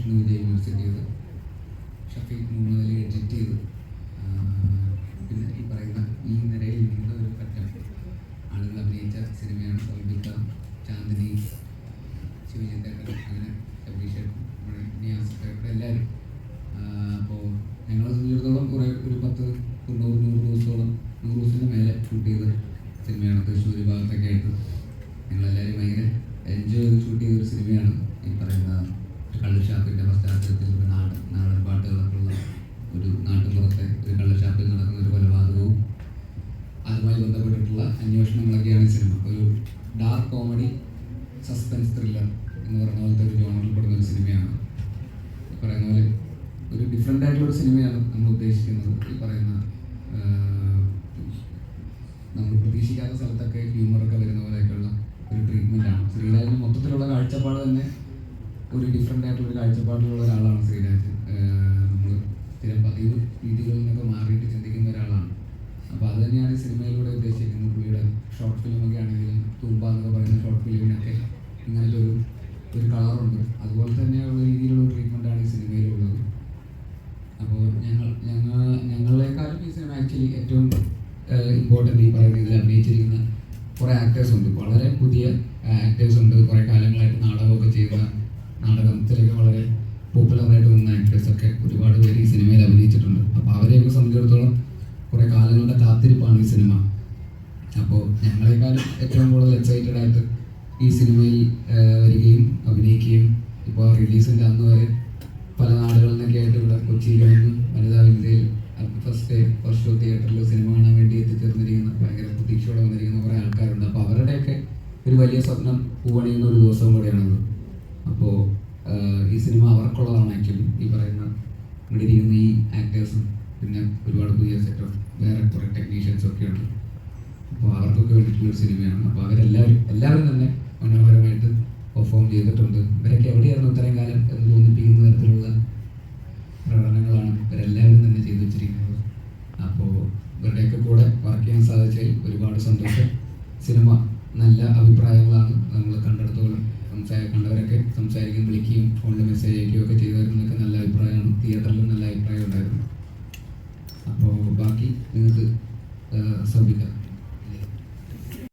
Vishnu Vijay music ചെയ്ത് Shafeeq Muhammad Ali edit ചെയ്ത് പിന്നെ ഈ പറയുന്ന ഈ നിരയിൽ നിന്ന് ഒരു പറ്റം ആളുകൾ അഭിനയിച്ച സിനിമയാണ് സൗബിക, ചാന്ദിനി, ശിവചന്ദ്രൻ, അങ്ങനെ അഭിഷേക്, നിയാസ്, എല്ലാവരും. അപ്പോൾ ഞങ്ങളെ സംബന്ധിച്ചിടത്തോളം ഒരു 10-90 ദിവസത്തോളം 100 ദിവസത്തിന് മേലെ ഷൂട്ട് ചെയ്ത സിനിമയാണ്. തൃശ്ശൂർ ഭാഗത്തൊക്കെ ആയിട്ട് ഞങ്ങളെല്ലാവരും ഭയങ്കര എൻജോയ് ചെയ്ത് ഷൂട്ട് ചെയ്തൊരു സിനിമയാണ്. ഈ പറയുന്ന കള്ളുഷാപ്പിൻ്റെ പശ്ചാത്തലത്തിൽ ഒരു നാടൻ പാട്ടുകളൊക്കെ ഉള്ള ഒരു നാട്ടുപുറത്തെ ഒരു കള്ളുഷാപ്പിൽ നടക്കുന്ന ഒരു കൊലപാതകവും അതുമായി ബന്ധപ്പെട്ടിട്ടുള്ള അന്വേഷണങ്ങളൊക്കെയാണ് ഈ സിനിമ. ഒരു ഡാർക്ക് കോമഡി സസ്പെൻസ് ത്രില്ലർ എന്ന് പറയുന്ന പോലത്തെ ഒരു ജോണറിൽ പെടുന്ന ഒരു സിനിമയാണ്. ഈ പറയുന്ന പോലെ ഒരു ഡിഫറെൻ്റ് ആയിട്ടുള്ളൊരു സിനിമയാണ് നമ്മൾ ഉദ്ദേശിക്കുന്നത്. ഈ പറയുന്ന നമ്മൾ പ്രതീക്ഷിക്കാത്ത സ്ഥലത്തൊക്കെ ഹ്യൂമറൊക്കെ വരുന്ന പോലെയൊക്കെയുള്ള ഒരു ട്രീറ്റ്മെൻറ്റാണ്. ശ്രീരാജിന് മൊത്തത്തിലുള്ള കാഴ്ചപ്പാട് തന്നെ ഒരു ഡിഫറെൻ്റ് ആയിട്ടുള്ളൊരു കാഴ്ചപ്പാടിലുള്ള ഒരാളാണ് ശ്രീരാജ്. നമ്മൾ ചില പതിവ് രീതികളിൽ നിന്നൊക്കെ മാറിയിട്ട് ചിന്തിക്കുന്ന ഒരാളാണ്. അപ്പോൾ അത് തന്നെയാണ് ഈ സിനിമയിലൂടെ ഉദ്ദേശിക്കുന്നത്. പുള്ളിയുടെ ഷോർട്ട് ഫിലിമൊക്കെ ആണെങ്കിലും തൂമ്പ എന്നൊക്കെ പറയുന്ന ഷോർട്ട് ഫിലിമിനൊക്കെ ഇങ്ങനത്തെ ഒരു കളറുണ്ട്. അതുപോലെ തന്നെയുള്ള രീതിയിലുള്ള ട്രീറ്റ്മെൻറ്റാണ് ഈ സിനിമയിലുള്ളത്. അപ്പോൾ ഞങ്ങളെക്കാളും ഈ സിനിമ ആക്ച്വലി ഏറ്റവും ഇമ്പോർട്ടൻ്റ് ഈ പറയുന്ന ഇതിൽ അഭിനയിച്ചിരിക്കുന്ന കുറേ ആക്ടേഴ്സ് ഉണ്ട്. വളരെ പുതിയ ആക്ടേഴ്സ് ഉണ്ട്. കുറേ കാലങ്ങളായിട്ട് നാടകമൊക്കെ ചെയ്യുന്ന, നാടകത്തിലൊക്കെ വളരെ പോപ്പുലറായിട്ട് നിന്ന ആക്ടേഴ്സൊക്കെ ഒരുപാട് പേര് ഈ സിനിമയിൽ അഭിനയിച്ചിട്ടുണ്ട്. അപ്പോൾ അവരെയൊക്കെ സംബന്ധിച്ചിടത്തോളം കുറേ കാലങ്ങളുടെ കാത്തിരിപ്പാണ് ഈ സിനിമ. അപ്പോൾ ഞങ്ങളെക്കാളും ഏറ്റവും കൂടുതൽ എക്സൈറ്റഡ് ആയിട്ട് ഈ സിനിമയിൽ വരികയും അഭിനയിക്കുകയും ഇപ്പോൾ റിലീസിൻ്റെ അന്ന് വരെ പല നാടുകളിൽ നിന്നൊക്കെ ആയിട്ട് ഇവിടെ കൊച്ചിയിൽ വന്ന് വനിതാ വിദ്യയിൽ ഫസ്റ്റ് ഷോ തിയേറ്ററിൽ സിനിമ കാണാൻ വേണ്ടി എത്തിച്ചേർന്നിരിക്കുന്ന ഭയങ്കര പ്രതീക്ഷയോടെ വന്നിരിക്കുന്ന കുറേ ആൾക്കാരുണ്ട്. അപ്പോൾ അവരുടെയൊക്കെ ഒരു വലിയ സ്വപ്നം പൂവണിയുന്ന ഒരു ദിവസം കൂടെയാണത്. അപ്പോൾ ഈ സിനിമ അവർക്കുള്ളതാണ് ആക്ച്വലി. ഈ പറയുന്ന ഇവിടെ ഇരിക്കുന്ന ഈ ആക്ടേഴ്സും പിന്നെ ഒരുപാട് പുതിയ സെറ്റ് ഓഫ് വേറെ കുറേ ടെക്നീഷ്യൻസും ഒക്കെ ഉണ്ട്. അപ്പോൾ അവർക്കൊക്കെ വേണ്ടിയിട്ടുള്ളൊരു സിനിമയാണ്. അപ്പോൾ എല്ലാവരും തന്നെ മനോഹരമായിട്ട് പെർഫോം ചെയ്തിട്ടുണ്ട്. ഇവരൊക്കെ എവിടെയായിരുന്നു ഇത്രയും കാലം എന്ന് തോന്നിപ്പിക്കുന്ന തരത്തിലുള്ള പ്രകടനങ്ങളാണ് ഇവരെല്ലാവരും തന്നെ ചെയ്തു വെച്ചിരിക്കുന്നത്. അപ്പോൾ ഇവരുടെയൊക്കെ കൂടെ വർക്ക് ചെയ്യാൻ സാധിച്ചതിൽ ഒരുപാട് സന്തോഷം. സിനിമ നല്ല അഭിപ്രായങ്ങളാണ് നമ്മൾ കണ്ടെടുത്തോളം കണ്ടവരൊക്കെ സംസാരിക്കുകയും വിളിക്കുകയും ഫോണിൽ മെസ്സേജ് അയക്കുകയും ഒക്കെ ചെയ്തവരുന്നൊക്കെ നല്ല അഭിപ്രായമാണ്. തിയേറ്ററിലും നല്ല അഭിപ്രായം ഉണ്ടായിരുന്നു. അപ്പോൾ ബാക്കി നിങ്ങൾക്ക് സൗബിക